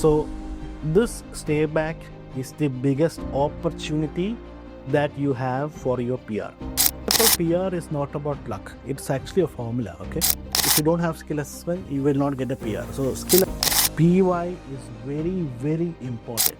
So this stay back is the biggest opportunity that you have for your PR. So PR is not about luck. It's actually a formula, okay? If you don't have skill assessment, you will not get a PR. So skill PY is very, very important.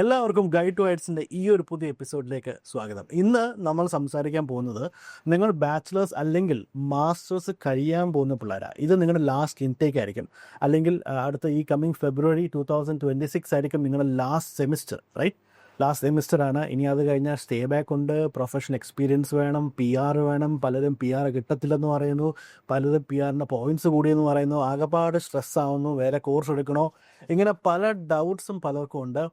എല്ലാവർക്കും guide to ഹൈറ്റ്സിൻ്റെ ഈ ഒരു പുതിയ എപ്പിസോഡിലേക്ക് സ്വാഗതം. ഇന്ന് നമ്മൾ സംസാരിക്കാൻ പോകുന്നത് നിങ്ങൾ ബാച്ചിലേഴ്സ് അല്ലെങ്കിൽ മാസ്റ്റേഴ്സ് കഴിയാൻ പോകുന്ന പിള്ളേരാണ്. ഇത് നിങ്ങളുടെ ലാസ്റ്റ് ഇൻടേക്ക് ആയിരിക്കും, അല്ലെങ്കിൽ അടുത്ത ഈ കമ്മിങ് ഫെബ്രുവരി 2026 ആയിരിക്കും നിങ്ങളുടെ ലാസ്റ്റ് സെമിസ്റ്റർ, റൈറ്റ്? ലാസ്റ്റ് സെമിസ്റ്ററാണ്. ഇനി അത് കഴിഞ്ഞാൽ സ്റ്റേ ബാക്ക് ഉണ്ട്, പ്രൊഫഷണൽ എക്സ്പീരിയൻസ് വേണം, PR വേണം. പലരും PR കിട്ടത്തില്ലെന്ന് പറയുന്നു, പലരും PRൻ്റെ പോയിൻറ്റ്സ് കൂടിയെന്ന് പറയുന്നു, ആകെപ്പാട് സ്ട്രെസ് ആവുന്നു, വേറെ കോഴ്സ് എടുക്കണോ, ഇങ്ങനെ പല ഡൗട്ട്സും പലർക്കും ഉണ്ട്.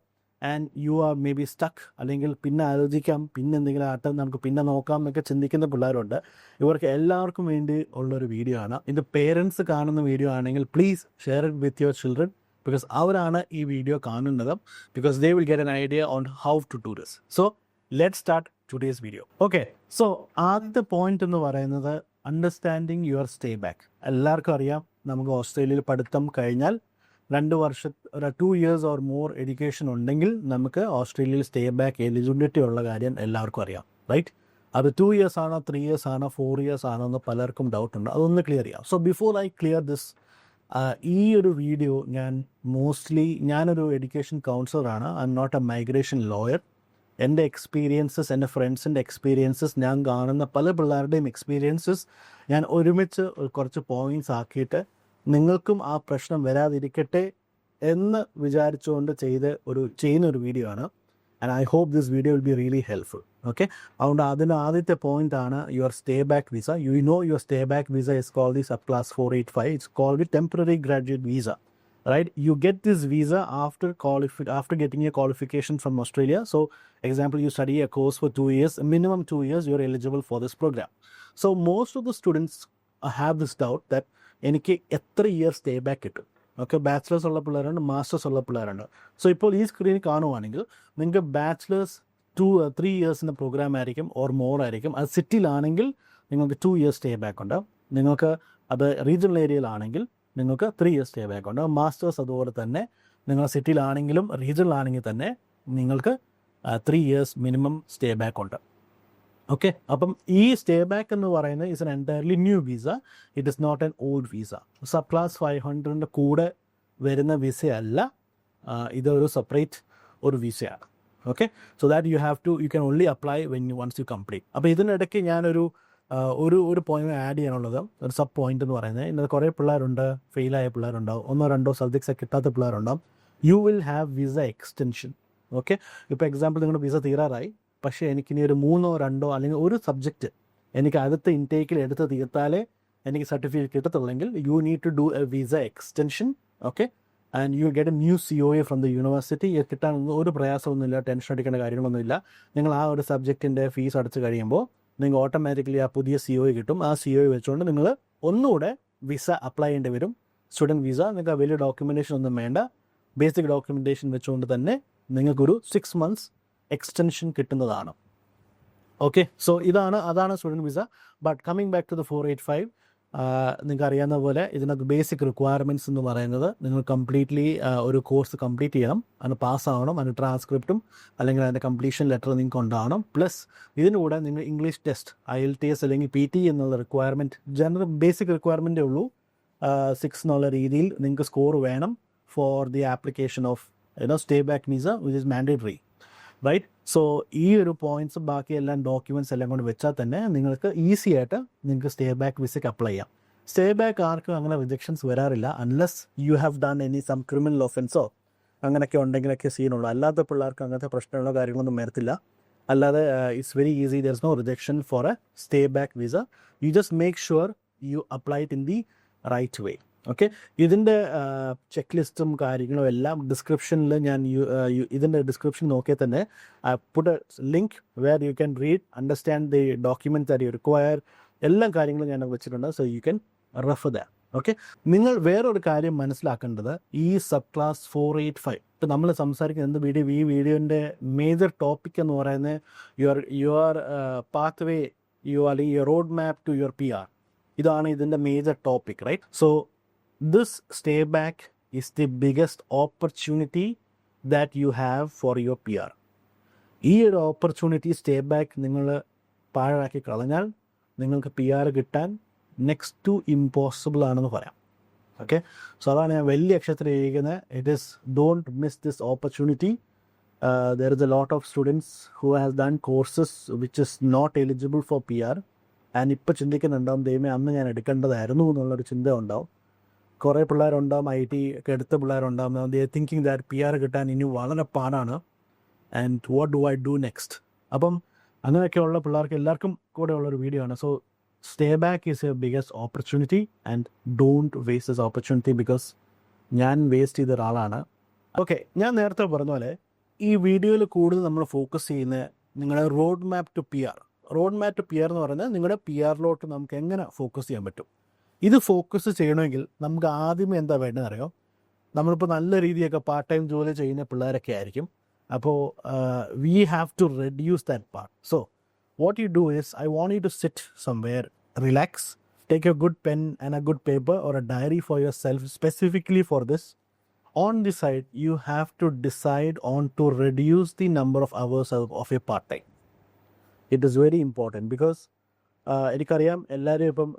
And you are may be stuck, അല്ലെങ്കിൽ പിന്നെ ആലോചിക്കാം, പിന്നെ എന്തെങ്കിലും ആട്ടെ, നമുക്ക് പിന്നെ നോക്കാം എന്നൊക്കെ ചിന്തിക്കുന്ന പിള്ളേരുണ്ട്. ഇവർക്ക് എല്ലാവർക്കും വേണ്ടി ഉള്ളൊരു വീഡിയോ ആണ് ഇത്. പേരൻസ് കാണുന്ന വീഡിയോ ആണെങ്കിൽ please share it with your children, because അവരാണ് ഈ വീഡിയോ കാണുന്നത്, because they will get an idea on how to do this. So let start today's video. Okay, so ആദ്യത്തെ പോയിന്റ് എന്ന് പറയുന്നത് അണ്ടർസ്റ്റാൻഡിങ് യുവർ സ്റ്റേ ബാക്ക്. എല്ലാവർക്കും അറിയാം, നമുക്ക് ഓസ്ട്രേലിയയിൽ പഠിത്തം കഴിഞ്ഞാൽ 2 years ഓർ മോർ എഡ്യൂക്കേഷൻ ഉണ്ടെങ്കിൽ നമുക്ക് ഓസ്ട്രേലിയയിൽ സ്റ്റേ ബാക്ക് എലിജിബിലിറ്റി ഉള്ള കാര്യം എല്ലാവർക്കും അറിയാം, റൈറ്റ്? അത് 2 years ആണോ 3 years ആണോ 4 years ആണോ എന്ന് പലർക്കും ഡൗട്ടുണ്ട്. അതൊന്ന് ക്ലിയർ ചെയ്യാം. So before I clear this, ഈ ഒരു വീഡിയോ ഞാനൊരു എഡ്യൂക്കേഷൻ കൗൺസിലറാണ്. I am not a migration lawyer. എൻ്റെ എക്സ്പീരിയൻസസ്, എൻ്റെ ഫ്രണ്ട്സിൻ്റെ എക്സ്പീരിയൻസസ്, ഞാൻ കാണുന്ന പല പിള്ളേരുടെയും എക്സ്പീരിയൻസസ് ഞാൻ ഒരുമിച്ച് കുറച്ച് പോയിൻറ്റ്സ് ആക്കിയിട്ട് നിങ്ങൾക്കും ആ പ്രശ്നം വരാതിരിക്കട്ടെ എന്ന് വിചാരിച്ചുകൊണ്ട് ചെയ്യുന്ന ഒരു വീഡിയോ ആണ്. And I hope this video will be really helpful. Okay, അതുകൊണ്ട് അതിന് ആദ്യത്തെ പോയിന്റ് ആണ് your stay back visa. You know your stay back visa is called the subclass 485. It's called the temporary graduate visa, right? You get this visa after getting your qualification from Australia. So example, you study a course for 2 years, minimum 2 years, you're eligible for this program. So most of the students have this doubt that എനിക്ക് എത്ര year stay back കിട്ടും. Okay, bachelors ഉള്ള പിള്ളേരുണ്ട്, masters ഉള്ള പിള്ളേരുണ്ട്. So ഇപ്പോൾ ഈ സ്ക്രീനിൽ കാണുവാണെങ്കിൽ നിങ്ങൾക്ക് ബാച്ചിലേഴ്സ് 3 yearsൻ്റെ പ്രോഗ്രാം ആയിരിക്കും ഓർ മോർ ആയിരിക്കും. അത് സിറ്റിയിലാണെങ്കിൽ നിങ്ങൾക്ക് 2 years സ്റ്റേ ബാക്ക് ഉണ്ട്. നിങ്ങൾക്ക് അത് റീജിയണൽ ഏരിയയിലാണെങ്കിൽ നിങ്ങൾക്ക് 3 years സ്റ്റേ ബാക്ക് ഉണ്ട്. മാസ്റ്റേഴ്സ് അതുപോലെ തന്നെ നിങ്ങൾ സിറ്റിയിലാണെങ്കിലും റീജിയണലാണെങ്കിൽ തന്നെ നിങ്ങൾക്ക് 3 years മിനിമം സ്റ്റേ ബാക്ക് ഉണ്ട്. ഓക്കെ, അപ്പം ഈ സ്റ്റേ ബാക്ക് എന്ന് പറയുന്നത് is an entirely new visa. It is not an old visa. Subclass 500ൻ്റെ കൂടെ വരുന്ന വിസയല്ല, ഇതൊരു സെപ്പറേറ്റ് ഒരു വിസയാണ്. Okay, so that you can only apply once you complete. അപ്പോൾ ഇതിനിടയ്ക്ക് ഞാനൊരു ഒരു പോയിന്റ് ആഡ് ചെയ്യാനുള്ളത്, ഒരു സബ് പോയിന്റ് എന്ന് പറയുന്നത്, ഇന്നത്തെ കുറേ പിള്ളേരുണ്ട്, ഫെയിലായ പിള്ളേരുണ്ടാവും, 1-2 സബ്ജക്ട്സ് കിട്ടാത്ത പിള്ളേരുണ്ടാവും. You will have visa extension. Okay, ഇപ്പോൾ എക്സാമ്പിൾ നിങ്ങളുടെ വിസ തീരാറായി, പക്ഷേ എനിക്കിനി ഒരു 3-2 അല്ലെങ്കിൽ ഒരു സബ്ജക്റ്റ് എനിക്ക് അടുത്ത ഇൻടേക്കിൽ എടുത്ത് തീർത്താലേ എനിക്ക് സർട്ടിഫിക്കറ്റ് കിട്ടത്തുള്ളെങ്കിൽ you need to do a visa extension. Okay, and you get a new COA from the university. കിട്ടാനൊന്നും ഒരു പ്രയാസമൊന്നുമില്ല, ടെൻഷൻ അടിക്കേണ്ട കാര്യങ്ങളൊന്നുമില്ല. നിങ്ങൾ ആ ഒരു സബ്ജക്റ്റിൻ്റെ ഫീസ് അടച്ച് കഴിയുമ്പോൾ നിങ്ങൾക്ക് ഓട്ടോമാറ്റിക്കലി ആ പുതിയ COA കിട്ടും. ആ COA വെച്ചുകൊണ്ട് നിങ്ങൾ ഒന്നുകൂടെ വിസ അപ്ലൈ ചെയ്യേണ്ടി വരും, സ്റ്റുഡൻറ്റ് വിസ. നിങ്ങൾക്ക് വലിയ ഡോക്യുമെൻറ്റേഷൻ ഒന്നും വേണ്ട, ബേസിക് ഡോക്യുമെൻറ്റേഷൻ വെച്ചുകൊണ്ട് തന്നെ നിങ്ങൾക്കൊരു 6 months എക്സ്റ്റൻഷൻ കിട്ടുന്നതാണ്. ഓക്കെ, സോ അതാണ് student visa. But coming back to the 485, നിങ്ങൾക്ക് അറിയാവുന്ന പോലെ ഇതിനകത്ത് ബേസിക് റിക്വയർമെൻറ്റ്സ് എന്ന് പറയുന്നത് നിങ്ങൾ കംപ്ലീറ്റ്ലി ഒരു കോഴ്സ് കംപ്ലീറ്റ് ചെയ്യണം, അതിന് പാസ്സാവണം, അതിന് ട്രാൻസ്ക്രിപ്റ്റും അല്ലെങ്കിൽ അതിൻ്റെ കംപ്ലീഷൻ ലെറ്റർ നിങ്ങൾക്ക് ഉണ്ടാവണം. പ്ലസ് ഇതിൻ്റെ കൂടെ നിങ്ങൾ ഇംഗ്ലീഷ് ടെസ്റ്റ്, IELTS അല്ലെങ്കിൽ PT എന്നുള്ള റിക്വയർമെൻറ്റ്, ജനറൽ ബേസിക് റിക്വയർമെൻറ്റേ ഉള്ളൂ. 6 എന്നുള്ള രീതിയിൽ നിങ്ങൾക്ക് സ്കോർ വേണം for the application of stay back visa, which is mandatory, right? So ഈ ഒരു പോയിന്റ്സ് ബാക്കി എല്ലാം ഡോക്യുമെൻറ്റ്സ് എല്ലാം കൊണ്ട് വെച്ചാൽ തന്നെ നിങ്ങൾക്ക് ഈസി ആയിട്ട് നിങ്ങൾക്ക് സ്റ്റേ ബാക്ക് വിസയ്ക്ക് അപ്ലൈ ചെയ്യാം. സ്റ്റേ ബാക്ക് ആർക്കും അങ്ങനെ റിജക്ഷൻസ് വരാറില്ല, unless you have done some criminal ഒഫൻസോ അങ്ങനെയൊക്കെ ഉണ്ടെങ്കിലൊക്കെ സീനുള്ളൂ. അല്ലാത്ത പിള്ളേർക്ക് അങ്ങനത്തെ പ്രശ്നമുള്ള കാര്യങ്ങളൊന്നും വരത്തില്ല. അല്ലാതെ it's very easy, there is no rejection for a stay back visa. You just make sure you apply it in the right way. Okay, ഇതിൻ്റെ ചെക്ക് ലിസ്റ്റും കാര്യങ്ങളും എല്ലാം ഡിസ്ക്രിപ്ഷനിൽ ഞാൻ ഇതിൻ്റെ ഡിസ്ക്രിപ്ഷൻ നോക്കിയാൽ തന്നെ put a link where you can read, understand the documents that you require. എല്ലാ കാര്യങ്ങളും ഞാൻ വെച്ചിട്ടുണ്ട്. So you can refer that. Okay, നിങ്ങൾ വേറൊരു കാര്യം മനസ്സിലാക്കേണ്ടത് ഈ സബ് ക്ലാസ് 485 ഇപ്പം നമ്മൾ സംസാരിക്കുന്ന എന്ത് വീഡിയോ, ഈ വീഡിയോൻ്റെ മേജർ ടോപ്പിക് എന്ന് പറയുന്നത് യുവർ പാത്ത് വേ, അല്ലെങ്കിൽ road map to your PR. ഇതാണ് ഇതിൻ്റെ major topic, right? So this stay back is the biggest opportunity that you have for your PR. ഈ ഒരു ഓപ്പർച്യൂണിറ്റി സ്റ്റേ ബാക്ക് നിങ്ങൾ പാഴാക്കി കളഞ്ഞാൽ നിങ്ങൾക്ക് PR കിട്ടാൻ നെക്സ്റ്റ് ടു ഇമ്പോസിബിൾ ആണെന്ന് പറയാം. ഓക്കെ, സോ അതാണ് ഞാൻ വലിയ അക്ഷരത്തിൽ എഴുതിയിരിക്കുന്നത്. It is don't miss this opportunity. There is a lot of students who has done courses which is not eligible for PR. And ഇപ്പോൾ ചിന്തിക്കുന്നുണ്ടാവും, ദൈവമേ അന്ന് ഞാൻ എടുക്കേണ്ടതായിരുന്നു എന്നുള്ളൊരു ചിന്ത ഉണ്ടാവും. കുറേ പിള്ളേരുണ്ടാവും, IT ഒക്കെ എടുത്ത പിള്ളേരുണ്ടാവും, ദേ തിങ്കിങ് ദാറ്റ് PR കിട്ടാൻ ഇനി വളരെ പാടാണ്. And what do I do next? അപ്പം അങ്ങനെയൊക്കെയുള്ള പിള്ളേർക്ക് എല്ലാവർക്കും കൂടെ ഉള്ളൊരു വീഡിയോ ആണ്. So stay back is A biggest opportunity and don't waste this opportunity, because ഞാൻ വേസ്റ്റ് ചെയ്ത ഒരാളാണ്. ഓക്കെ, ഞാൻ നേരത്തെ പറഞ്ഞ പോലെ ഈ വീഡിയോയിൽ കൂടുതൽ നമ്മൾ ഫോക്കസ് ചെയ്യുന്ന നിങ്ങളുടെ road map to PR. Road map to PR എന്ന് പറയുന്നത് നിങ്ങളുടെ PR-ലോട്ട് നമുക്ക് എങ്ങനെ ഫോക്കസ് ചെയ്യാൻ പറ്റും. ഇത് ഫോക്കസ് ചെയ്യണമെങ്കിൽ നമുക്ക് ആദ്യമേ എന്താ വേണ്ടതെന്ന് അറിയോ? നമ്മളിപ്പോൾ നല്ല രീതിയൊക്കെ പാർട്ട് ടൈം ജോലി ചെയ്യുന്ന പിള്ളേരൊക്കെ ആയിരിക്കും. അപ്പോൾ we have to reduce that part. So what you do is, I want you to sit somewhere, relax, take a good pen and a good paper or a diary for yourself specifically for this. On the side, you have to decide on to reduce the number of hours of your part-time. It is very important because എനിക്കറിയാം എല്ലാവരും ഇപ്പം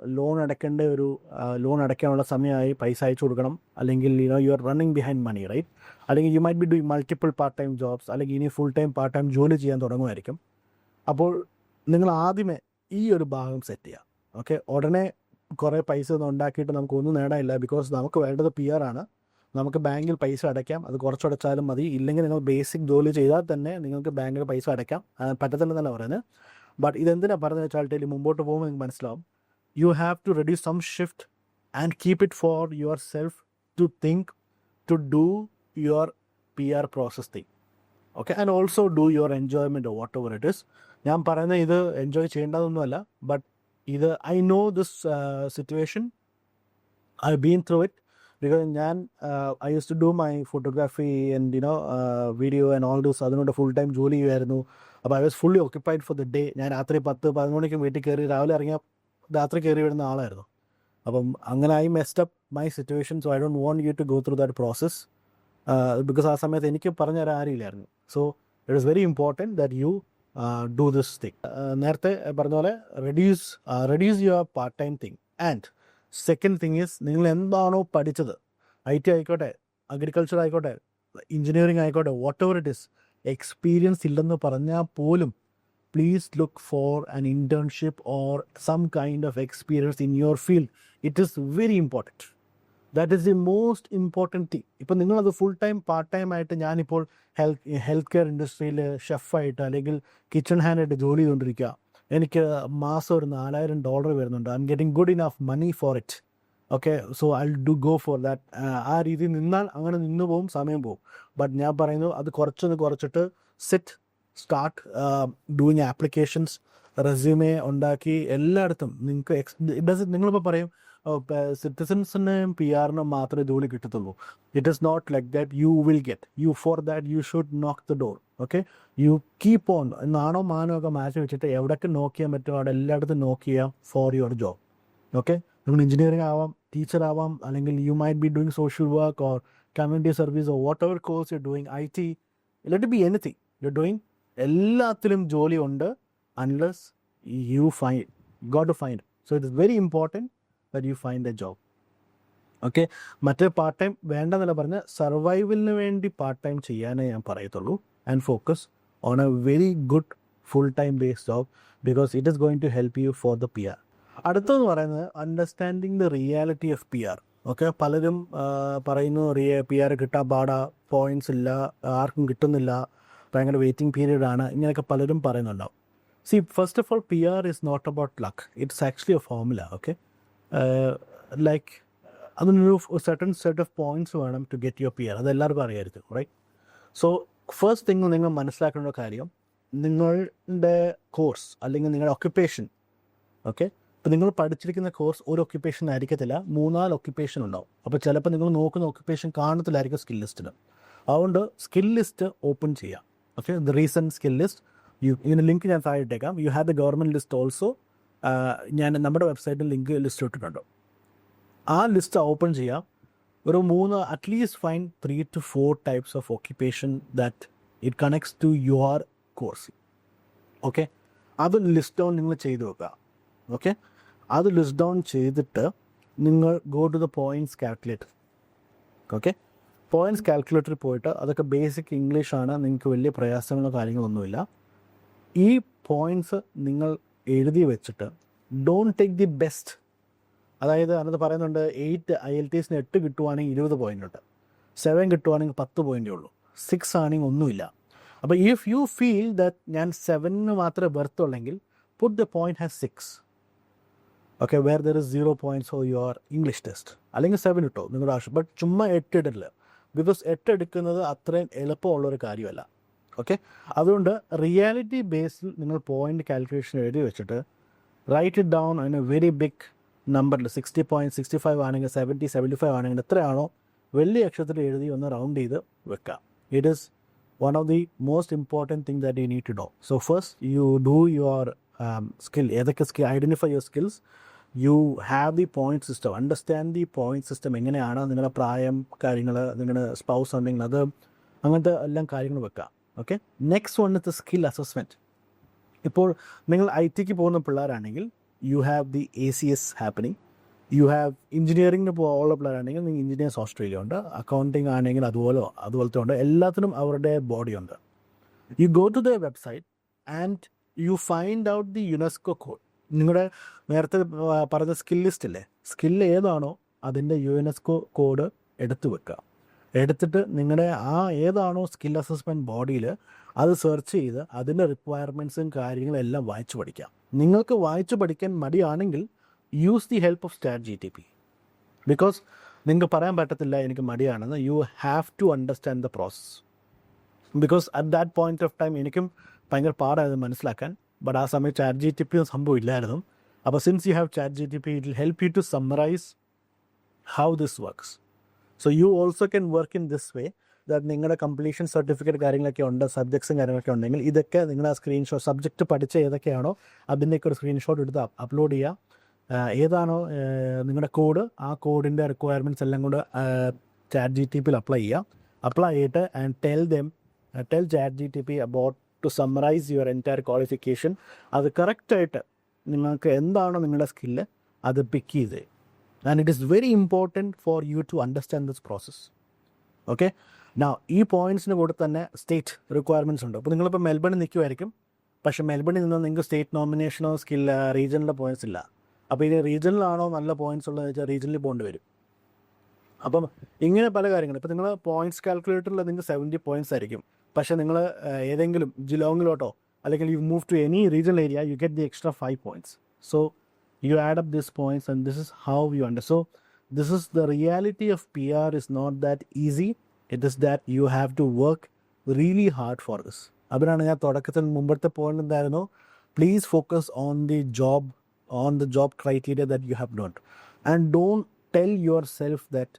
loan അടയ്ക്കാനുള്ള സമയമായി, പൈസ അയച്ചു കൊടുക്കണം, അല്ലെങ്കിൽ you are running behind money, right? അല്ലെങ്കിൽ you might be doing multiple part time jobs, അല്ലെങ്കിൽ ഇനി ഫുൾ ടൈം പാർട്ട് ടൈം ജോലി ചെയ്യാൻ തുടങ്ങുമായിരിക്കും. അപ്പോൾ നിങ്ങൾ ആദ്യമേ ഈ ഒരു ഭാഗം സെറ്റ് ചെയ്യുക. ഓക്കെ, ഉടനെ കുറേ പൈസ ഒന്നും ഉണ്ടാക്കിയിട്ട് നമുക്കൊന്നും നേടാനില്ല. ബിക്കോസ് നമുക്ക് വേണ്ടത് PR ആണ്. നമുക്ക് ബാങ്കിൽ പൈസ അടയ്ക്കാം, അത് കുറച്ചടച്ചാലും മതി. ഇല്ലെങ്കിൽ നിങ്ങൾ ബേസിക് ജോലി ചെയ്താൽ തന്നെ നിങ്ങൾക്ക് ബാങ്കിൽ പൈസ അടയ്ക്കാം, പറ്റത്തില്ലെന്നല്ല പറയുന്നത്. ബട്ട് ഇതെന്തിനാണ് പറഞ്ഞത് വെച്ചാൽ മുമ്പോട്ട് പോകുമ്പോൾ നിങ്ങൾക്ക് മനസ്സിലാവും. You have to reduce some shift and keep it for yourself to think, to do your PR process thing. Okay, and also do your enjoyment whatever it is. ഞാൻ പറയുന്നത് ഇത് enjoy ചെയ്യേണ്ടതൊന്നുമല്ല, but ഇത് I know this situation, I been through it. Because ഞാൻ I use to do my photography and video and all this. അതിനോട് full time ജോലി ചെയ്യുമായിരുന്നു. അപ്പോൾ I was fully occupied for the day. ഞാൻ രാത്രി 10-11 മണിക്ക് വീട്ടിൽ കയറി, രാവിലെ ഇറങ്ങിയ രാത്രി കയറി വരുന്ന ആളായിരുന്നു. അപ്പം അങ്ങനെ I messed up my situation. So I don't want you to go through that process, because ആ സമയത്ത് എനിക്ക് പറഞ്ഞു തരാൻ ആരുമില്ലായിരുന്നു. So it is very important that you do this thing. നേരത്തെ പറഞ്ഞ പോലെ reduce your part time thing. And second thing is, നിങ്ങൾ എന്താണോ പഠിച്ചത്, IT ആയിക്കോട്ടെ, അഗ്രികൾച്ചർ ആയിക്കോട്ടെ, എഞ്ചിനീയറിംഗ് ആയിക്കോട്ടെ, whatever it is, experience ഇല്ലെന്ന് പറഞ്ഞാൽ പോലും please look for an internship or some kind of experience in your field. It is very important. That is the most important thing. ഇപ്പം നിങ്ങളത് full time part time ആയിട്ട്, ഞാനിപ്പോൾ health care ഇൻഡസ്ട്രിയിൽ ഷെഫായിട്ട് അല്ലെങ്കിൽ kitchen ഹാൻഡായിട്ട് ജോലി ചെയ്തുകൊണ്ടിരിക്കുക, എനിക്ക് മാസം ഒരു $4,000 വരുന്നുണ്ട്. I'm getting good enough money for it. Okay, so I do go for that. ആ രീതിയിൽ നിന്നാൽ അങ്ങനെ നിന്ന് പോവും, സമയം പോവും. ബട്ട് ഞാൻ പറയുന്നു, അത് കുറച്ചിട്ട് സ്റ്റാർട്ട് ഡൂയിങ് ആപ്ലിക്കേഷൻസ്, റെസ്യൂമേ ഉണ്ടാക്കി എല്ലായിടത്തും നിങ്ങൾക്ക് നിങ്ങളിപ്പോൾ പറയും സിറ്റിസൻസിനും PR-നും മാത്രമേ ജോലി കിട്ടത്തുള്ളൂ. It is not like that. You will get. For that you should knock the door. Okay, you keep on. നാണോ മാനോ ഒക്കെ മാറ്റി വെച്ചിട്ട് എവിടെയൊക്കെ നോക്ക് ചെയ്യാൻ പറ്റുമോ അവിടെ എല്ലായിടത്തും നോക്ക് ചെയ്യാം ഫോർ യുവർ ജോബ്. ഓക്കെ, നിങ്ങൾ എഞ്ചിനീയറിംഗ് ആവാം, ടീച്ചർ ആവാം, അല്ലെങ്കിൽ you might be doing social work or community service or whatever course you doing, IT, let it be anything you doing, എല്ലാത്തിലും ജോലി ഉണ്ട്. Unless you got to find. So it is very important that you find a job. Okay, മറ്റേ part time വേണ്ടെന്നല്ല പറഞ്ഞ് സർവൈവലിന് വേണ്ടി part time ചെയ്യാനേ ഞാൻ പറയത്തുള്ളൂ. And focus on A very good full time based job, because it is going to help you for the PR. അടുത്തെന്ന് പറയുന്നത് understanding the reality of PR. Okay, പലരും പറയുന്നു PR കിട്ടാൻ പാടാ, പോയിൻറ്റ്സ് ഇല്ല, ആർക്കും കിട്ടുന്നില്ല, ഭയങ്കര വെയിറ്റിംഗ് പീരീഡാണ്, ഇങ്ങനെയൊക്കെ പലരും പറയുന്നുണ്ടാവും. See, first of all, PR is not about luck. It's actually a formula, okay? Like, അതിനൊരു certain set of points വേണം to get your PR. അതെല്ലാവർക്കും അറിയാമായിരിക്കും, റൈറ്റ്? സോ ഫസ്റ്റ് തിങ് നിങ്ങൾ മനസ്സിലാക്കേണ്ട കാര്യം, നിങ്ങളുടെ കോഴ്സ് അല്ലെങ്കിൽ നിങ്ങളുടെ ഓക്യുപ്പേഷൻ, ഓക്കെ, ഇപ്പോൾ നിങ്ങൾ പഠിച്ചിരിക്കുന്ന കോഴ്സ് ഒരു ഒക്യുപ്പേഷൻ ആയിരിക്കത്തില്ല, 3-4 ഒക്യുപ്പേഷൻ ഉണ്ടാവും. അപ്പോൾ ചിലപ്പോൾ നിങ്ങൾ നോക്കുന്ന ഒക്യുപ്പേഷൻ കാണത്തില്ലായിരിക്കും സ്കിൽ ലിസ്റ്റിൽ. അതുകൊണ്ട് സ്കിൽ ലിസ്റ്റ് ഓപ്പൺ ചെയ്യാം. Okay, the recent skill list ഇതിന് ലിങ്ക് ഞാൻ താഴെ ഇട്ടേക്കാം. U have the government list also. ഞാൻ നമ്മുടെ വെബ്സൈറ്റിൽ ലിങ്ക് ലിസ്റ്റ് ഇട്ടിട്ടുണ്ട്. ആ ലിസ്റ്റ് ഓപ്പൺ ചെയ്യാം. ഒരു 3 at least fine 3 to 4 types of occupation that it connects to your course. Okay, അത് ലിസ്റ്റ് ഡൗൺ നിങ്ങൾ ചെയ്ത് വെക്കുക. ഓക്കെ, അത് ലിസ്റ്റ് ഡൗൺ ചെയ്തിട്ട് നിങ്ങൾ go to the points calculator. Okay, points കാൽക്കുലേറ്ററിൽ പോയിട്ട് അതൊക്കെ ബേസിക് ഇംഗ്ലീഷാണ്, നിങ്ങൾക്ക് വലിയ പ്രയാസങ്ങളോ കാര്യങ്ങളൊന്നുമില്ല. ഈ പോയിൻറ്റ്സ് നിങ്ങൾ എഴുതി വെച്ചിട്ട് ഡോണ്ട് ടേക്ക് ദി ബെസ്റ്റ്. അതായത് അതിനകത്ത് പറയുന്നുണ്ട് 8 IELTS 8 കിട്ടുവാണെങ്കിൽ 20 പോയിൻ്റ് ഉണ്ട്, 7 കിട്ടുവാണെങ്കിൽ 10 പോയിൻ്റേ ഉള്ളൂ, 6 ആണെങ്കിൽ ഒന്നുമില്ല. അപ്പോൾ ഇഫ് യു ഫീൽ ദാറ്റ് ഞാൻ 7 മാത്രമേ ബർത്തുള്ളെങ്കിൽ put the point has 6. Okay, where there is 0 points for your English test. അല്ലെങ്കിൽ 7 ഇട്ടോ നിങ്ങളുടെ ആവശ്യം. ബട്ട് ചുമ്മാ 8 ഇടില്ല, ബിക്കോസ് 8 എടുക്കുന്നത് അത്രയും എളുപ്പമുള്ളൊരു കാര്യമല്ല. ഓക്കെ, അതുകൊണ്ട് റിയാലിറ്റി ബേസിൽ നിങ്ങൾ പോയിൻ്റ് കാൽക്കുലേഷൻ എഴുതി വെച്ചിട്ട് write it down in a very big നമ്പറിൽ. 60 points, 65 ആണെങ്കിൽ 70, 75 ആണെങ്കിൽ എത്രയാണോ വലിയ അക്ഷരത്തിൽ എഴുതി ഒന്ന് റൗണ്ട് ചെയ്ത് വെക്കുക. It is one of the most important thing that you need to do. So first you do your skill. ഏതൊക്കെ skill, identify your skills. You have the point system, understand the point system. എങ്ങനെയാണ് നിങ്ങളുടെ പ്രായം, കാര്യങ്ങൾ, നിങ്ങളുടെ spouse ഉണ്ടെങ്കിൽ അത്, അങ്ങനത്തെ എല്ലാം കാര്യങ്ങൾ വെക്കുക. Okay, next one is skill assessment. ഇപ്പോൾ നിങ്ങൾ IT പോകുന്ന പിള്ളേരാണെങ്കിൽ you have the ACS happening. You have എഞ്ചിനീയറിംഗിന് ഉള്ള പിള്ളേരാണെങ്കിൽ നിങ്ങൾ എഞ്ചിനീയേഴ്സ് ഓസ്ട്രേലിയ ഉണ്ട്, അക്കൗണ്ടിങ് ആണെങ്കിൽ അതുപോലത്തെ ഉണ്ട്. എല്ലാത്തിനും അവരുടെ ബോഡി ഉണ്ട്. You go to the website and you find out the UNESCO code. നിങ്ങളുടെ നേരത്തെ പറഞ്ഞ സ്കിൽ ലിസ്റ്റ് ഇല്ലേ, സ്കില്ല് ഏതാണോ അതിൻ്റെ യുനെസ്കോ കോഡ് എടുത്ത് വെക്കുക. എടുത്തിട്ട് നിങ്ങളുടെ ഏതാണോ സ്കിൽ അസസ്മെൻറ്റ് ബോഡിയിൽ അത് സെർച്ച് ചെയ്ത് അതിൻ്റെ റിക്വയർമെൻറ്റ്സും കാര്യങ്ങളും എല്ലാം വായിച്ചു പഠിക്കാം. നിങ്ങൾക്ക് വായിച്ചു പഠിക്കാൻ മടിയാണെങ്കിൽ use the help of ChatGPT. Because നിങ്ങൾക്ക് പറയാൻ പറ്റത്തില്ല എനിക്ക് മടിയാണെന്ന്. You have to understand the process. Because at that point of time എനിക്കും ഭയങ്കര പാടായത് മനസ്സിലാക്കാൻ. ബട്ട് ആ സമയത്ത് ChatGPT സംഭവം ഇല്ലായിരുന്നു. അപ്പോൾ since you have ChatGPT, it will help you to summarise how this works. So you also can work in this way that നിങ്ങളുടെ completion certificate കാര്യങ്ങളൊക്കെ ഉണ്ട്, സബ്ജക്ട്സും കാര്യങ്ങളൊക്കെ ഉണ്ടെങ്കിൽ ഇതൊക്കെ നിങ്ങളുടെ സ്ക്രീൻഷോട്ട്, സബ്ജക്റ്റ് പഠിച്ച ഏതൊക്കെയാണോ അതിൻ്റെയൊക്കെ ഒരു സ്ക്രീൻഷോട്ട് എടുത്ത് അപ്ലോഡ് ചെയ്യുക. ഏതാണോ നിങ്ങളുടെ കോഡ്, ആ കോഡിൻ്റെ റിക്വയർമെൻറ്റ്സ് എല്ലാം കൂടെ ChatGPT അപ്ലൈ ചെയ്യുക. അപ്ലൈ ചെയ്തിട്ട് and tell ChatGPT about to summarise your entire qualification. അത് കറക്റ്റായിട്ട് നിങ്ങൾക്ക് എന്താണോ നിങ്ങളുടെ സ്കില്ല് അത് പിക്ക് ചെയ്ത്. And it is very important for you to understand this process. Okay, now ഈ പോയിൻറ്റ്സിന് കൂടെ തന്നെ സ്റ്റേറ്റ് റിക്വയർമെൻറ്റ്സ് ഉണ്ട്. അപ്പോൾ നിങ്ങളിപ്പോൾ മെൽബണിൽ നിൽക്കുമായിരിക്കും, പക്ഷേ മെൽബണിൽ നിന്ന് നിങ്ങൾക്ക് സ്റ്റേറ്റ് നോമിനേഷനോ റീജിയനിലെ പോയിൻറ്റ്സ് ഇല്ല. അപ്പോൾ ഇത് റീജിയനിലാണോ നല്ല പോയിൻറ്റ്സ് ഉള്ളതെന്ന് വെച്ചാൽ റീജിയനിൽ പോകേണ്ടി വരും. അപ്പം ഇങ്ങനെ പല കാര്യങ്ങൾ. ഇപ്പോൾ നിങ്ങൾ പോയിൻറ്റ്സ് കാൽക്കുലേറ്ററിൽ നിങ്ങൾക്ക് 70 points ആയിരിക്കും, പക്ഷേ നിങ്ങൾ ഏതെങ്കിലും ജിലോങ്ങിലോട്ടോ അല്ലെങ്കിൽ you move to any regional area, you get the extra 5 points. So you add up these points and this is how you understand. So this is the reality of PR is not that easy. It is that you have to work really hard for this. അതിനാണ് ഞാൻ തുടക്കത്തിൽ മുമ്പത്തെ point എന്തായിരുന്നു, please focus on the job criteria that you have not and don't tell yourself that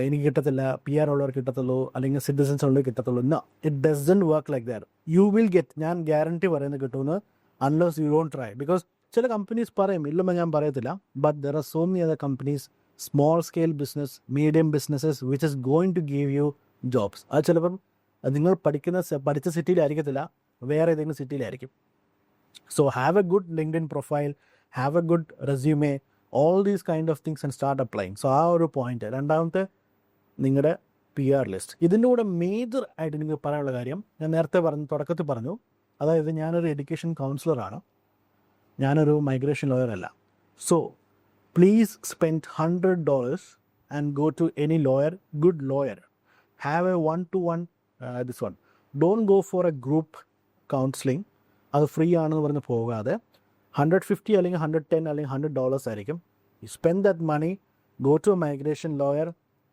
എനിക്ക് കിട്ടത്തില്ല, PR ഉള്ളവർ കിട്ടത്തുള്ളൂ, അല്ലെങ്കിൽ സിറ്റിസൻസ് ഉള്ളവർ കിട്ടത്തുള്ളൂ. No, it doesn't work like that. You will get, ഞാൻ ഗ്യാരണ്ടി പറയുന്നത് കിട്ടുമെന്ന്, unless you don't try. Because ചില കമ്പനീസ് പറയും, ഇല്ലെന്ന് ഞാൻ പറയത്തില്ല, but there are so many other companies, small scale business, medium businesses which is going to give you jobs. അത് ചിലപ്പം നിങ്ങൾ പഠിച്ച സിറ്റിയിലായിരിക്കത്തില്ല, വേറെ ഏതെങ്കിലും സിറ്റിയിലായിരിക്കും. So have a good LinkedIn profile, have a good resume, all these kind of things and start applying. So ആ ഒരു പോയിന്റ്. രണ്ടാമത്തെ നിങ്ങളുടെ PR ലിസ്റ്റ്. ഇതിൻ്റെ കൂടെ മേജർ ആയിട്ട് നിങ്ങൾക്ക് പറയാനുള്ള കാര്യം ഞാൻ നേരത്തെ തുടക്കത്തിൽ പറഞ്ഞു, അതായത് ഞാനൊരു എഡ്യൂക്കേഷൻ കൗൺസിലറാണ്, ഞാനൊരു മൈഗ്രേഷൻ ലോയർ അല്ല. So please spend $100 and go to any lawyer, good lawyer. Have a 1-to-1 this one. Don't go for a group counselling. അത് ഫ്രീ ആണെന്ന് പറഞ്ഞ് പോകാതെ $150 അല്ലെങ്കിൽ $110 അല്ലെങ്കിൽ $100 ആയിരിക്കും. You spend that money, go to a migration lawyer.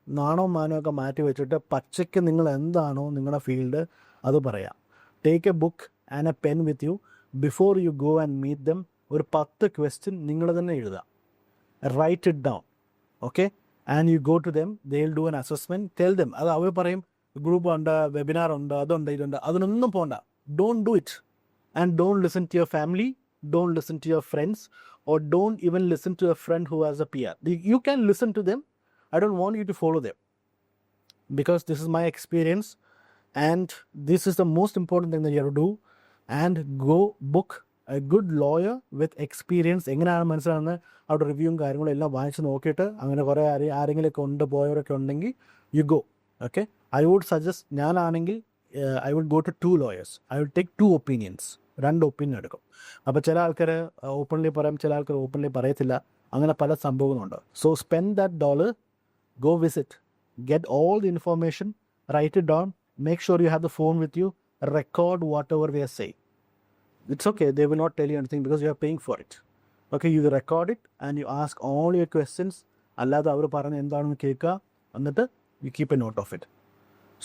നാണോ മാനോ ഒക്കെ മാറ്റി വെച്ചിട്ട് പച്ചയ്ക്ക് നിങ്ങൾ എന്താണോ നിങ്ങളുടെ ഫീൽഡ് അത് പറയാം. Take a book and a pen with you before you go and meet them. ഒരു 10 ക്വസ്റ്റ്യൻ നിങ്ങൾ തന്നെ എഴുതുക. Write it down. Okay, and you go to them, they will do an assessment, tell them. അത് അവർ പറയും group ഉണ്ട്, webinar ഉണ്ട്, അതുണ്ട്, ഇതുണ്ട്, അതിനൊന്നും പോകണ്ട. Don't do it. And don't listen to your family, don't listen to your friends, or don't even listen to a friend who has a PR. You can listen to them. I don't want you to follow them, because this is my experience, and this is the most important thing that you have to do. And go book a good lawyer with experience. എങ്ങനെയാണ് മനസ്സിലാകുന്നത്, അവിടെ റിവ്യൂവും കാര്യങ്ങളും എല്ലാം വാങ്ങിച്ച് നോക്കിയിട്ട് അങ്ങനെ കുറേ ആരെങ്കിലുമൊക്കെ ഉണ്ട്, പോയവരൊക്കെ ഉണ്ടെങ്കിൽ you go. Okay, I would suggest, ഞാനാണെങ്കിൽ I would go to 2 lawyers. I would take 2 opinions. 2 opinion എടുക്കും. അപ്പോൾ ചില ആൾക്കാർ ഓപ്പൺലി പറയും, ചില ആൾക്കാർ ഓപ്പൺലി പറയത്തില്ല. അങ്ങനെ പല സംഭവങ്ങളുണ്ട്. So spend that $, go visit, get all the information, write it down, make sure you have the phone with you, record whatever they say. It's okay, they will not tell you anything because you are paying for it. Okay, you record it and you ask all your questions. അല്ലാതെ അവർ പറഞ്ഞ് എന്താണെന്ന് കേൾക്കുക, എന്നിട്ട് you keep a note of it.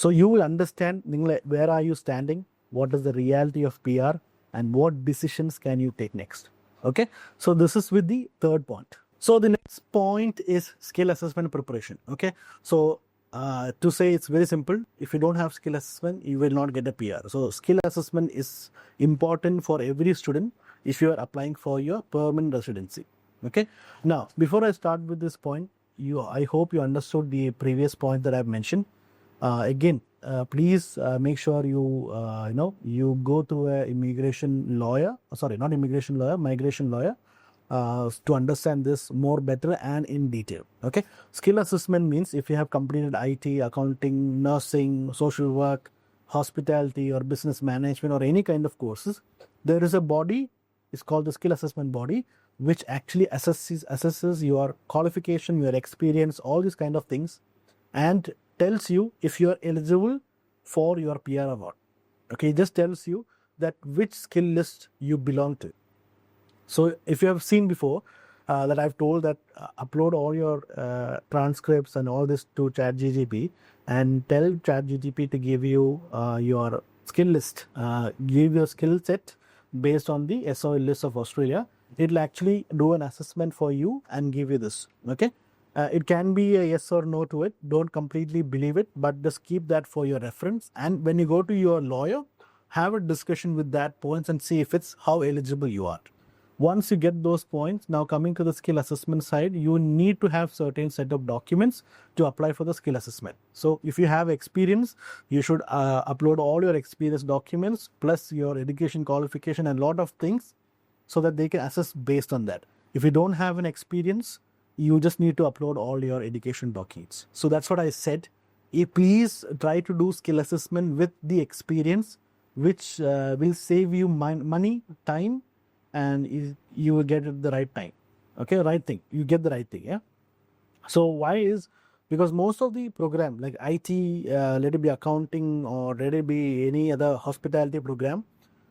So you will understand where are you standing, what is the reality of PR, and what decisions can you take next. Okay, so this is with the third point. So the next point is skill assessment preparation. Okay, so to say it's very simple, if you don't have skill assessment, you will not get a PR. So skill assessment is important for every student if you are applying for your permanent residency. Okay, now before I start with this point, I hope you understood the previous point that I've mentioned. Again, please make sure you go to a migration lawyer, to understand this more better and in detail. Okay, skill assessment means if you have completed IT, accounting, nursing, social work, hospitality, or business management, or any kind of courses, there is a body, it's called the skill assessment body, which actually assesses your qualification, your experience, all these kind of things, and tells you if you are eligible for your PR award. Okay, it just tells you that which skill list you belong to. So if you have seen before that I've told that upload all your transcripts and all this to ChatGPT, and tell ChatGPT to give you your skill list, give your skill set based on the SOL list of Australia. It will actually do an assessment for you and give you this. Okay, it can be a yes or no to it. Don't completely believe it, but just keep that for your reference. And when you go to your lawyer, have a discussion with that points and see if it's how eligible you are. Once you get those points, now coming to the skill assessment side, you need to have certain set of documents to apply for the skill assessment. So if you have experience, you should upload all your experience documents plus your education qualification and lot of things, so that they can assess based on that. If you don't have an experience, you just need to upload all your education documents. So that's what I said. Please try to do skill assessment with the experience, which will save you money, time, and you will get it the right time. Okay, right thing. You get the right thing, yeah? So why is, because most of the program like IT, let it be accounting, or let it be any other hospitality program,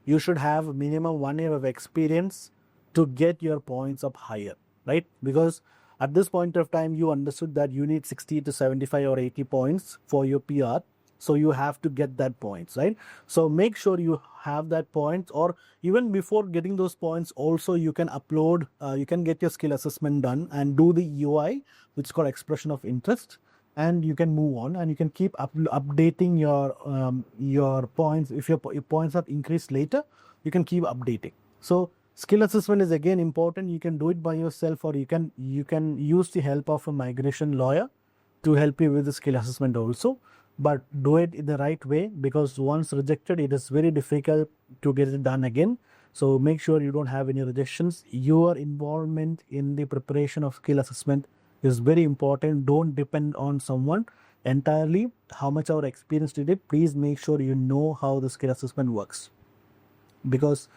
you should have minimum 1 year of experience to get your points up higher, right? Because at this point of time, you understood that you need 60 to 75 or 80 points for your PR. So you have to get that points, right? So make sure you have that points, or even before getting those points, also you can upload, you can get your skill assessment done and do the UI, which is called expression of interest, and you can move on, and you can keep updating your points. If your points have increased later, you can keep updating. So skill assessment is again important. You can do it by yourself, or you can use the help of a migration lawyer to help you with the skill assessment also. But do it in the right way, because once rejected, it is very difficult to get it done again. So make sure you don't have any rejections. Your involvement in the preparation of skill assessment is very important. Don't depend on someone entirely. How much our experience did it, please make sure you know how the skill assessment works. Because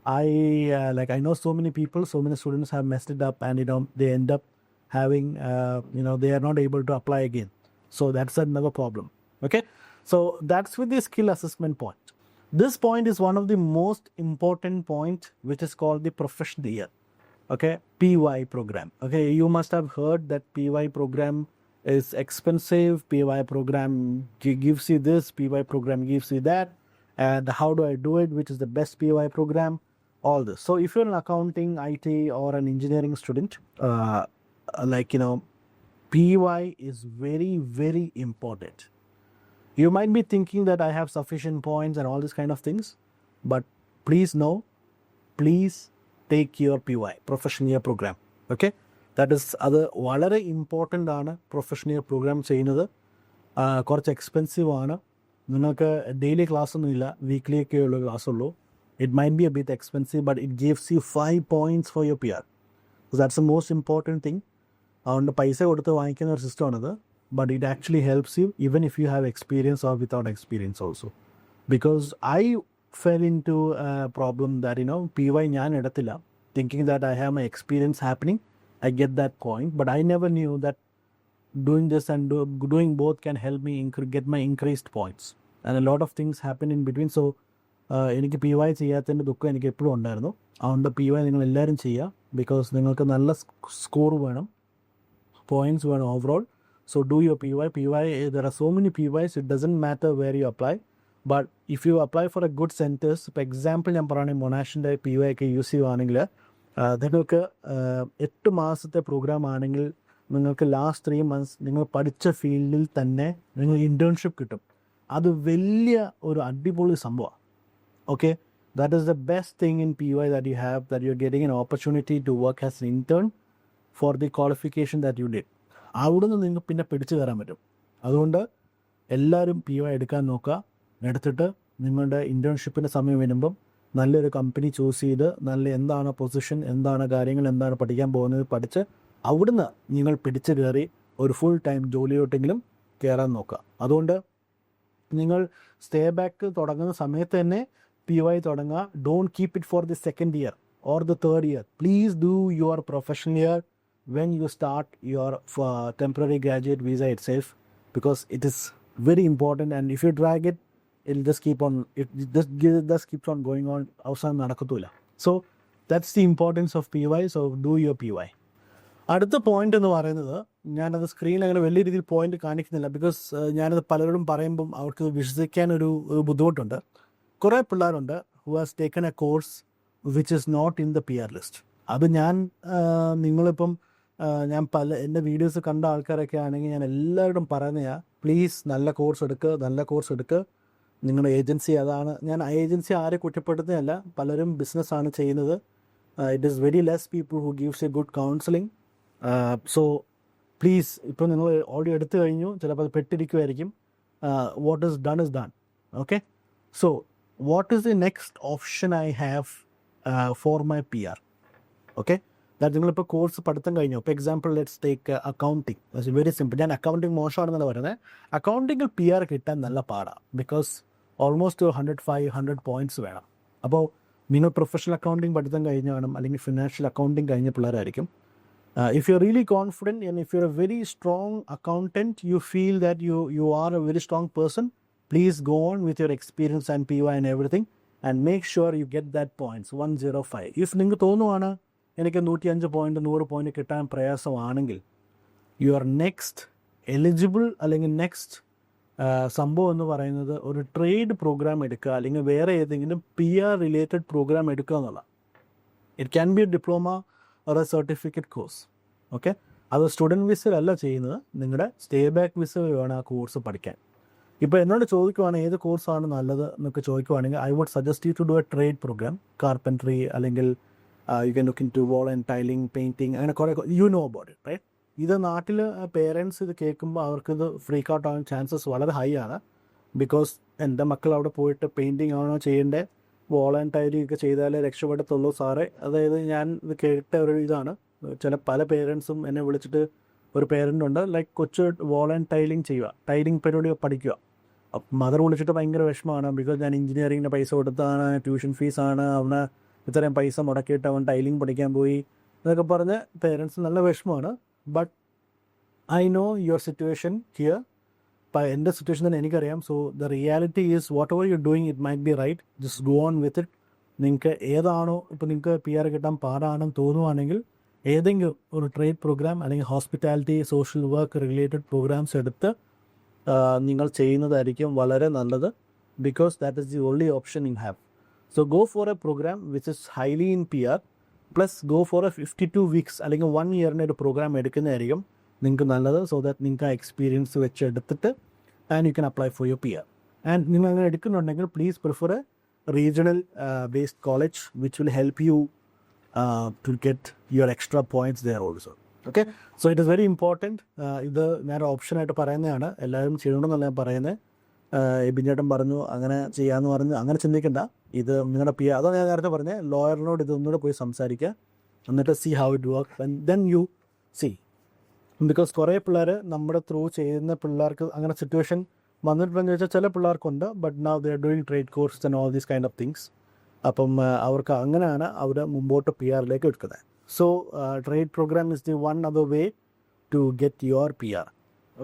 I know so many people, so many students have messed it up, and they end up having they are not able to apply again. So that's another problem. Okay, so that's with the skill assessment point. This point is one of the most important point, which is called the professional year. Okay, PY program. Okay, you must have heard that PY program is expensive. PY program gives you this, PY program gives you that, and how do I do it, which is the best PY program? all this. So if you're an accounting, IT, or an engineering student, like, PY is very, very important. You might be thinking that I have sufficient points and all this kind of things, but please please take your PY, professional year program. Okay, that is അത് വളരെ important ആണ്. Professional year programme ചെയ്യുന്നത് കുറച്ച് expensive ആണ്. നിങ്ങൾക്ക് daily class ഒന്നുമില്ല, weekly ഒക്കെ ഉള്ള ക്ലാസ് ഉള്ളൂ. It might B A bit expensive, but it gives you 5 points for your PR. That's the most important thing. അതുകൊണ്ട് പൈസ കൊടുത്ത് വാങ്ങിക്കുന്ന ഒരു സിസ്റ്റമാണിത്. But it actually helps you even if you have experience or without experience also. Because I fell into a problem that, PY njan edathilla, thinking that I have my experience happening, I get that point, but I never knew that doing this and doing both can help me get my increased points. And a lot of things happen in between. So, എനിക്ക് PY ചെയ്യാത്തതിൻ്റെ ദുഃഖം എനിക്ക് എപ്പോഴും ഉണ്ടായിരുന്നു. അതുകൊണ്ട് PY നിങ്ങൾ എല്ലാവരും ചെയ്യുക. Because നിങ്ങൾക്ക് നല്ല സ്കോർ വേണം, പോയിൻറ്റ്സ് വേണം overall. So do your PY. There are so many PYs, it doesn't matter where you apply. But if you apply for a good centers, for example, ഞാൻ പറയുകയാണെങ്കിൽ മൊണാഷിൻ്റെ PY ഒക്കെ യൂസ് ചെയ്യുകയാണെങ്കിൽ നിങ്ങൾക്ക് 8 മാസത്തെ പ്രോഗ്രാം ആണെങ്കിൽ നിങ്ങൾക്ക് ലാസ്റ്റ് 3 months നിങ്ങൾ പഠിച്ച ഫീൽഡിൽ തന്നെ നിങ്ങൾ ഇൻറ്റേൺഷിപ്പ് കിട്ടും. അത് വലിയ ഒരു അടിപൊളി സംഭവമാണ്. Okay, that is the best thing in PY that you have, that you're getting an opportunity to work as an intern for the qualification that you did. അവിടെ നിന്ന് നിങ്ങൾക്ക് പിന്നെ പിടിച്ചു കയറാൻ പറ്റും. അതുകൊണ്ട് എല്ലാവരും PY എടുക്കാൻ നോക്കുക. എടുത്തിട്ട് നിങ്ങളുടെ ഇൻറ്റേൺഷിപ്പിൻ്റെ സമയം വരുമ്പം നല്ലൊരു കമ്പനി ചൂസ് ചെയ്ത് എന്താണ് പൊസിഷൻ, എന്താണ് കാര്യങ്ങൾ, എന്താണ് പഠിക്കാൻ പോകുന്നത് പഠിച്ച് അവിടുന്ന് നിങ്ങൾ പിടിച്ചു കയറി ഒരു ഫുൾ ടൈം ജോലിയോട്ടെങ്കിലും കയറാൻ നോക്കുക. അതുകൊണ്ട് നിങ്ങൾ സ്റ്റേ ബാക്ക് തുടങ്ങുന്ന സമയത്ത് തന്നെ PY തുടങ്ങുക. Don't keep it for the second year or the third year. Please do your professional year when you start your temporary graduate visa itself, because it is very important. And if you drag it, it'll just keep on, it just keeps on going on. അവസാനം നടക്കത്തില്ല. So that's the importance of PY. So do your PY. അടുത്ത point എന്ന് പറയുന്നത്, ഞാനത് സ്ക്രീനിൽ അങ്ങനെ വലിയ രീതിയിൽ പോയിന്റ് കാണിക്കുന്നില്ല, ബിക്കോസ് ഞാനത് പലരോടും പറയുമ്പം അവർക്ക് വിശ്വസിക്കാനൊരു ബുദ്ധിമുട്ടുണ്ട്. കുറേ പിള്ളേരുണ്ട് who has taken a course which is not in the PR list. അത് നിങ്ങളിപ്പം ഞാൻ എൻ്റെ വീഡിയോസ് കണ്ട ആൾക്കാരൊക്കെ ആണെങ്കിൽ ഞാൻ എല്ലാവരോടും പറയുന്നതാണ്, പ്ലീസ് നല്ല കോഴ്സ് എടുക്കുക. നിങ്ങളുടെ ഏജൻസി അതാണ്. ഞാൻ ഏജൻസി ആരെ കുറ്റപ്പെടുത്തുന്നതല്ല, പലരും ബിസിനസ്സാണ് ചെയ്യുന്നത്. It is very less people who gives a good counselling. So please, ഇപ്പോൾ നിങ്ങൾ ഓൾറെഡി എടുത്തു കഴിഞ്ഞു, ചിലപ്പോൾ അത് പെട്ടിരിക്കുമായിരിക്കും. What is done is done. Okay, so what is the next option I have for my PR? Okay, that നിങ്ങളിപ്പോൾ course പഠിത്തം കഴിഞ്ഞു. ഇപ്പോൾ example let's take accounting. That's very simple. ഞാൻ അക്കൗണ്ടിങ് മോശമാണെന്നല്ല പറയുന്നത്. അക്കൗണ്ടിങ്ങിൽ PR കിട്ടാൻ നല്ല പാടാണ്. ബിക്കോസ് ഓൾമോസ്റ്റ് 105 പോയിൻറ്റ്സ് വേണം. അപ്പോൾ നിങ്ങൾ പ്രൊഫഷണൽ അക്കൗണ്ടിങ് പഠിത്തം കഴിഞ്ഞ് വേണം, അല്ലെങ്കിൽ ഫിനാൻഷ്യൽ അക്കൗണ്ടിങ് കഴിഞ്ഞ പിള്ളേരായിരിക്കും. If you are really confident and if you are a very strong accountant, you feel that you are a very strong person, please go on with your experience and PY and everything and make sure you get that points 105. If നിങ്ങൾക്ക് തോന്നുവാണ് എനിക്ക് 105 point 100 point കിട്ടാൻ പ്രയാസമാണെങ്കിൽ, your next eligible അല്ലെങ്കിൽ next സംഭവം എന്ന് പറയുന്നത് ഒരു ട്രേഡ് പ്രോഗ്രാം എടുക്കുക, അല്ലെങ്കിൽ വേറെ ഏതെങ്കിലും PR റിലേറ്റഡ് പ്രോഗ്രാം എടുക്കുക എന്നുള്ള. It can be A diploma or A certificate course. Okay, അത് സ്റ്റുഡൻറ്റ് വിസയിലല്ല ചെയ്യുന്നത്, നിങ്ങളുടെ സ്റ്റേ ബാക്ക് വിസയിൽ വേണം ആ കോഴ്സ് പഠിക്കാൻ. ഇപ്പോൾ എന്നോട് ചോദിക്കുവാണെങ്കിൽ ഏത് കോഴ്സാണ് നല്ലത് എന്നൊക്കെ ചോദിക്കുവാണെങ്കിൽ, I would suggest you to do a trade program. Carpentry, അല്ലെങ്കിൽ you can look into wall and tiling, painting, അങ്ങനെ കുറേ know about it, right? ഇത് നാട്ടിൽ പേരൻസ് ഇത് കേൾക്കുമ്പോൾ അവർക്കിത് ഫ്രീക്ക് ഔട്ട് ആവാൻ ചാൻസസ് വളരെ ഹൈ ആണ്. ബിക്കോസ് എൻ്റെ മക്കൾ അവിടെ പോയിട്ട് പെയിൻറ്റിങ് ആണോ ചെയ്യേണ്ടത്, വോൾ ആൻഡ് ടൈലിംഗ് ഒക്കെ ചെയ്താലേ രക്ഷപ്പെടത്തുള്ളൂ സാറേ. അതായത് ഞാൻ ഇത് കേട്ട ഒരു ഇതാണ്. പല പേരൻസും എന്നെ വിളിച്ചിട്ട്, ഒരു പേരൻ്റുണ്ട് ലൈക്ക് കൊച്ചു വോൾ ആൻഡ് ടൈലിംഗ് ചെയ്യുക, ടൈലിംഗ് പരിപാടി പഠിക്കുക. മദർ വിളിച്ചിട്ട് ഭയങ്കര വിഷമമാണ്. ബിക്കോസ് ഞാൻ എഞ്ചിനീയറിങ്ങിന് പൈസ കൊടുത്താണ്, ട്യൂഷൻ ഫീസാണ്, അവന് ഇത്രയും പൈസ മുടക്കിയിട്ട് അവൻ ടൈലിംഗ് പഠിക്കാൻ പോയി എന്നൊക്കെ പറഞ്ഞ് പേരൻസ് നല്ല വിഷമമാണ്. But I know your situation here. എൻ്റെ സിറ്റുവേഷൻ തന്നെ എനിക്കറിയാം. So the reality is whatever you doing, it might be right, just go on with it. നിങ്ങൾക്ക് ഏതാണോ, ഇപ്പോൾ നിങ്ങൾക്ക് PR കിട്ടാൻ പാടാണെന്ന് തോന്നുവാണെങ്കിൽ ഏതെങ്കിലും ഒരു ട്രേഡ് പ്രോഗ്രാം അല്ലെങ്കിൽ hospitality, social work related programs എടുത്ത് നിങ്ങൾ ചെയ്യുന്നതായിരിക്കും വളരെ നല്ലത്. Because that is the only option you have. So go for a program which is highly in PR plus go for a 52 weeks അല്ലെങ്കിൽ 1 ഇയറിൻ്റെ ഒരു പ്രോഗ്രാം എടുക്കുന്നതായിരിക്കും നിങ്ങൾക്ക് നല്ലത്. സോ ദാറ്റ് നിങ്ങൾക്ക് ആ എക്സ്പീരിയൻസ് വെച്ച് എടുത്തിട്ട് and you can apply for your PR. And നിങ്ങൾ അങ്ങനെ എടുക്കുന്നുണ്ടെങ്കിൽ please prefer a regional based college which will help you to get your extra points there also. Okay, so it is very important. ഇത് ഞാൻ option ആയിട്ട് പറയുന്നതാണ്, എല്ലാവരും ചെയ്യണമെന്നല്ല ഞാൻ പറയുന്നത്. എബിൻ പറഞ്ഞു അങ്ങനെ ചെയ്യാമെന്ന് പറഞ്ഞു, അങ്ങനെ ചിന്തിക്കണ്ട. ഇത് നിങ്ങളുടെ PR അതോ ഞാൻ നേരത്തെ പറഞ്ഞത് ലോയറിനോട് ഇതൊന്നുകൂടെ പോയി സംസാരിക്കുക, എന്നിട്ട് see how it work and then you C. Because കുറേ പിള്ളേർ നമ്മുടെ ത്രൂ ചെയ്യുന്ന പിള്ളേർക്ക് അങ്ങനെ സിറ്റുവേഷൻ വന്നിട്ടുണ്ടെന്ന് ചോദിച്ചാൽ ചില പിള്ളേർക്കുണ്ട്. But now they are doing trade course and all these kind of things. അപ്പം അവർക്ക് അങ്ങനെയാണ് അവർ മുമ്പോട്ട് PR എടുക്കുന്നത്. So trade program is the one other way to get your PR.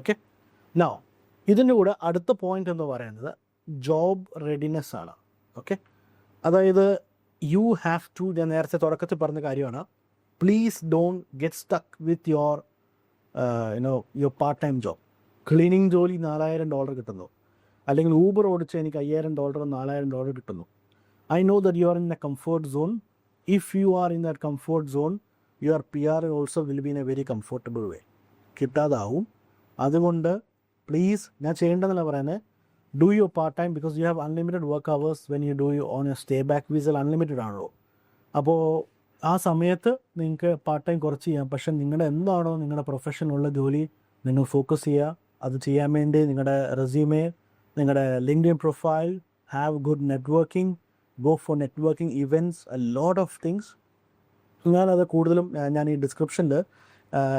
Okay, now ഇതിൻ്റെ കൂടെ അടുത്ത പോയിന്റ് എന്ന് പറയുന്നത് ജോബ് റെഡിനെസ് ആണ്. ഓക്കെ, അതായത് യു ഹാവ് ടു, ഞാൻ നേരത്തെ തുടക്കത്തിൽ പറഞ്ഞ കാര്യമാണ്, please don't get stuck with your your part time job. Cleaning ജോലി $4,000 കിട്ടുന്നു, അല്ലെങ്കിൽ ഊബർ ഓടിച്ച് എനിക്ക് $5,000 $4,000 കിട്ടുന്നു. I know that you are in a comfort zone. If you are in that comfort zone your PR also will be in a very comfortable way. കിട്ടാതാവും. അതുകൊണ്ട് please, ഞാൻ ചെയ്യേണ്ടതെന്നല്ല പറയുന്നത്, do your part time because you have unlimited work hours when you do on a stay back വിസയിൽ unlimited ആണല്ലോ. അപ്പോൾ ആ സമയത്ത് നിങ്ങൾക്ക് പാർട്ട് ടൈം കുറച്ച് ചെയ്യാം. പക്ഷെ നിങ്ങളുടെ എന്താണോ നിങ്ങളുടെ പ്രൊഫഷനുള്ള ജോലി നിങ്ങൾ ഫോക്കസ് ചെയ്യുക. അത് ചെയ്യാൻ വേണ്ടി നിങ്ങളുടെ റെസ്യൂമേ, നിങ്ങളുടെ LinkedIn profile, have good networking, go for networking events, A lot of things. ഞാനത് കൂടുതലും ഞാൻ ഈ ഡിസ്ക്രിപ്ഷനിൽ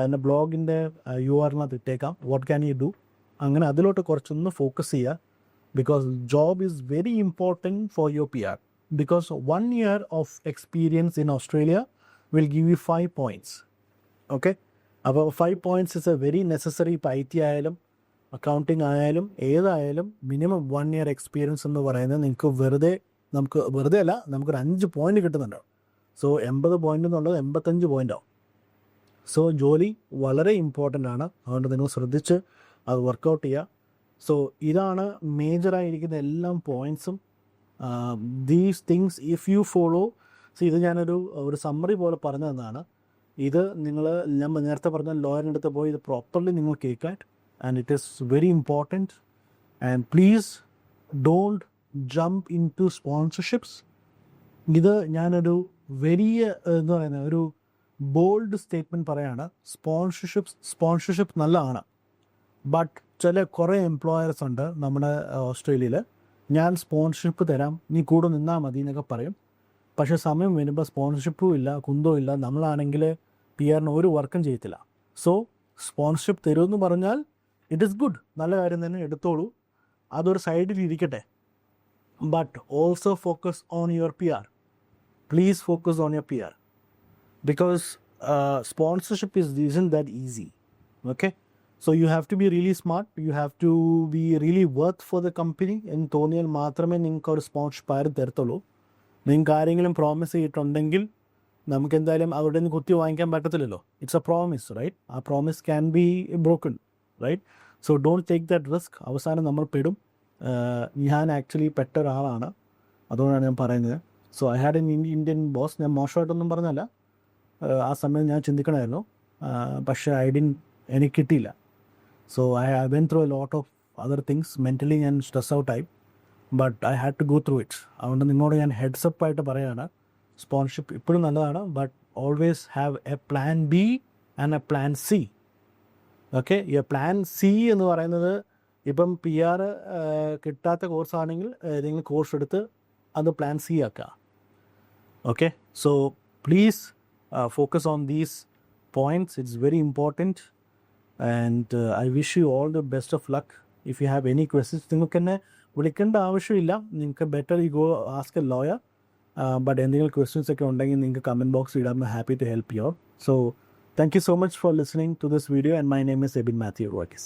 എൻ്റെ ബ്ലോഗിൻ്റെ URL ഇട്ടേക്കാം, വാട്ട് ക്യാൻ യു ഡു. അങ്ങനെ അതിലോട്ട് കുറച്ചൊന്ന് ഫോക്കസ് ചെയ്യുക. Because job is very important four your PR. Because 1 year of experience in Australia will give you 5 points. Okay, അപ്പോൾ 5 points is A very necessary. ഇപ്പോൾ IT ആയാലും accounting ആയാലും ഏതായാലും minimum 1 year experience എന്ന് പറയുന്നത് നിങ്ങൾക്ക് നമുക്ക് വെറുതെ അല്ല, നമുക്കൊരു 5 പോയിന്റ് കിട്ടുന്നുണ്ടാവും. സോ 80 പോയിന്റ് എന്നുള്ളത് 85 പോയിന്റ് ആവും. സോ ജോലി വളരെ ഇമ്പോർട്ടൻ്റ് ആണ്. അതുകൊണ്ട് നിങ്ങൾ ശ്രദ്ധിച്ച് അത് വർക്കൗട്ട് ചെയ്യുക. സോ ഇതാണ് മേജറായിരിക്കുന്ന എല്ലാ പോയിൻറ്റ്സും. These things if you follow. So ഇത് ഞാനൊരു സമ്മറി പോലെ പറഞ്ഞു തന്നതാണ്. ഇത് ഞാൻ നേരത്തെ പറഞ്ഞ ലോയറിൻ്റെ അടുത്ത് പോയി ഇത് പ്രോപ്പർലി നിങ്ങൾ കേൾക്കാൻ. And it is very important. And please don't jump into sponsorships. ഇത് ഞാനൊരു വലിയ എന്താ പറയുന്നത്, ഒരു ബോൾഡ് സ്റ്റേറ്റ്മെൻറ്റ് പറയാണ്. സ്പോൺസർഷിപ്പ് നല്ലതാണ്. ബട്ട് കുറേ എംപ്ലോയേഴ്സ് ഉണ്ട് നമ്മുടെ ഓസ്ട്രേലിയയിൽ, ഞാൻ സ്പോൺസർഷിപ്പ് തരാം, നീ കൂടെ നിന്നാൽ മതി എന്നൊക്കെ പറയും. പക്ഷേ സമയം വരുമ്പോൾ സ്പോൺസർഷിപ്പും ഇല്ല, കുന്തവും ഇല്ല. നമ്മളാണെങ്കിൽ PR ഒരു വർക്കും ചെയ്യത്തില്ല. സോ സ്പോൺസർഷിപ്പ് തരുമെന്ന് പറഞ്ഞാൽ ഇറ്റ് ഈസ് ഗുഡ്, നല്ല കാര്യം തന്നെ, എടുത്തോളൂ, അതൊരു സൈഡിൽ ഇരിക്കട്ടെ. But also focus on your PR. Please focus on your PR because sponsorship isn't that easy. Okay, so you have to be really smart, you have to be really worth for the company എന്ന് തോന്നിയാൽ മാത്രമേ നിങ്ങൾക്ക് ഒരു sponsorship തരത്തുള്ളൂ. നിങ്ങൾക്ക് ആരെങ്കിലും promise ചെയ്തിട്ടുണ്ടെങ്കിൽ നമുക്ക് എന്തായാലും അവരുടെ നിന്ന് കുത്തി വാങ്ങിക്കാൻ പറ്റത്തില്ലല്ലോ. It's a promise, right? ആ promise can be broken, right? So don't take that risk. അവസാനം നമ്മൾ പെടും. ഞാൻ ആക്ച്വലി പെട്ട ഒരാളാണ്, അതുകൊണ്ടാണ് ഞാൻ പറയുന്നത്. So I had an Indian boss. ഞാൻ മോശമായിട്ടൊന്നും പറഞ്ഞല്ല, ആ സമയം ഞാൻ ചിന്തിക്കണമായിരുന്നു. പക്ഷേ എനിക്ക് കിട്ടിയില്ല. So I went through a lot of other things. Mentally ഞാൻ സ്ട്രെസ് ഔട്ടായി. But I had to go through it. അതുകൊണ്ട് നിങ്ങളോട് ഞാൻ ഹെഡ്സപ്പ് ആയിട്ട് പറയുകയാണ്, സ്പോൺസർഷിപ്പ് ഇപ്പോഴും നല്ലതാണ്. But always have a plan B and a plan C. Okay, ഈ പ്ലാൻ C എന്ന് പറയുന്നത് ഇപ്പം PR കിട്ടാത്ത കോഴ്സാണെങ്കിൽ ഏതെങ്കിലും കോഴ്സ് എടുത്ത് അത് പ്ലാൻ C ആക്കുക. Okay, so please focus on these points. It's very important. And I wish you all the best of luck. If you have any questions, നിങ്ങൾക്ക് എന്നെ വിളിക്കേണ്ട ആവശ്യമില്ല. നിങ്ങൾക്ക് better you go ask a lawyer. But എന്തെങ്കിലും questions ഒക്കെ ഉണ്ടെങ്കിൽ നിങ്ങൾക്ക് comment box ഇടാം. Happy to help you. So thank you so much for listening to this video, and my name is Ebin Matthew Roakis.